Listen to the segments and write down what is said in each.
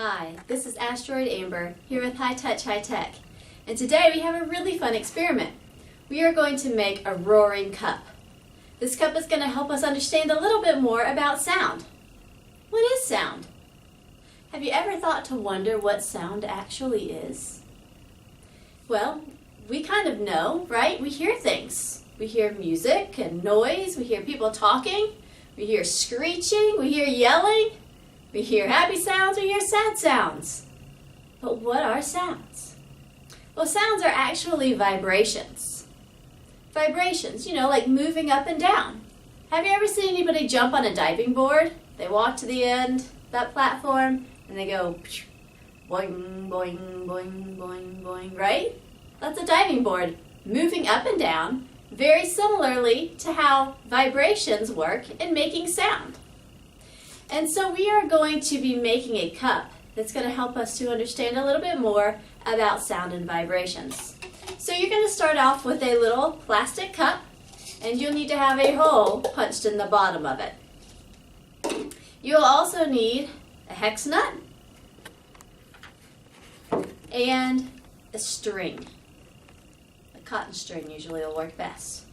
Hi, this is Asteroid Amber here with High Touch High Tech, and today we have a really fun experiment. We are going to make a roaring cup. This cup is going to help us understand a little bit more about sound. What is sound? Have you ever thought to wonder what sound actually is? Well, we kind of know, right? We hear things. We hear music and noise, we hear people talking, we hear screeching, we hear yelling. We hear happy sounds, we hear sad sounds. But what are sounds? Well, sounds are actually vibrations. Vibrations, like moving up and down. Have you ever seen anybody jump on a diving board? They walk to the end of that platform and they go boing, boing, boing, boing, boing, right? That's a diving board moving up and down, very similarly to how vibrations work in making sound. And so we are going to be making a cup that's going to help us to understand a little bit more about sound and vibrations. So you're going to start off with a little plastic cup, and you'll need to have a hole punched in the bottom of it. You'll also need a hex nut and a string. A cotton string usually will work best.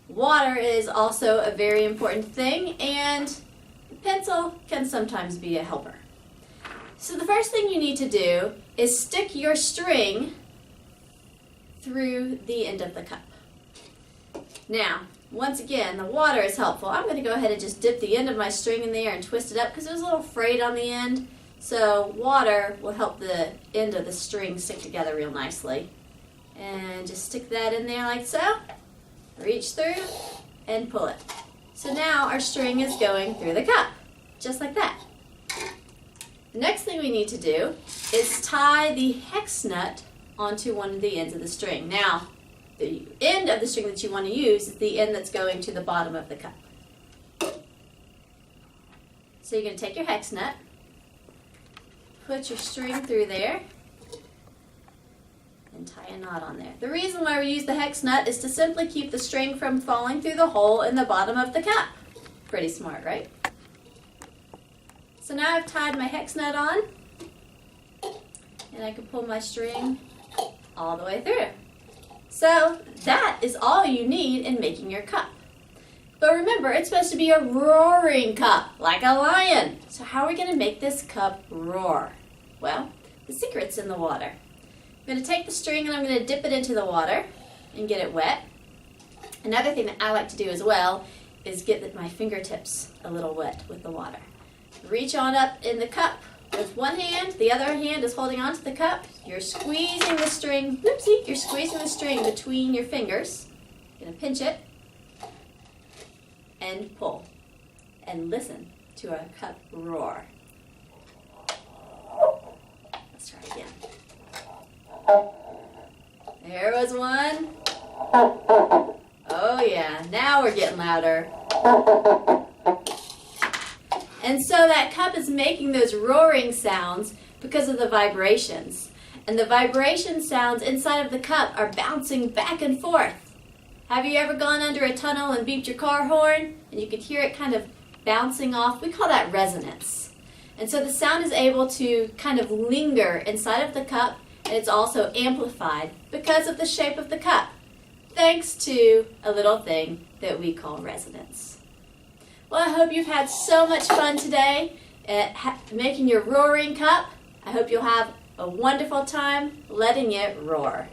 Water is also a very important thing, and pencil can sometimes be a helper. So the first thing you need to do is stick your string through the end of the cup. Now, once again, the water is helpful. I'm going to go ahead and just dip the end of my string in there and twist it up because it was a little frayed on the end. So water will help the end of the string stick together real nicely. And just stick that in there like so. Reach through and pull it. So now our string is going through the cup, just like that. The next thing we need to do is tie the hex nut onto one of the ends of the string. Now, the end of the string that you want to use is the end that's going to the bottom of the cup. So you're going to take your hex nut, put your string through there, and tie a knot on there. The reason why we use the hex nut is to simply keep the string from falling through the hole in the bottom of the cup. Pretty smart, right? So now I've tied my hex nut on, and I can pull my string all the way through. So that is all you need in making your cup. But remember, it's supposed to be a roaring cup, like a lion. So how are we going to make this cup roar? Well, the secret's in the water. I'm going to take the string and I'm going to dip it into the water and get it wet. Another thing that I like to do as well is get my fingertips a little wet with the water. Reach on up in the cup with one hand, the other hand is holding onto the cup. You're squeezing the string, you're squeezing the string between your fingers. You're going to pinch it and pull and listen to our cup roar. Let's try again. There was one. Oh yeah, now we're getting louder. And so that cup is making those roaring sounds because of the vibrations. And the vibration sounds inside of the cup are bouncing back and forth. Have you ever gone under a tunnel and beeped your car horn and you could hear it kind of bouncing off? We call that resonance. And so the sound is able to kind of linger inside of the cup, and it's also amplified because of the shape of the cup, thanks to a little thing that we call resonance. Well, I hope you've had so much fun today at making your roaring cup. I hope you'll have a wonderful time letting it roar.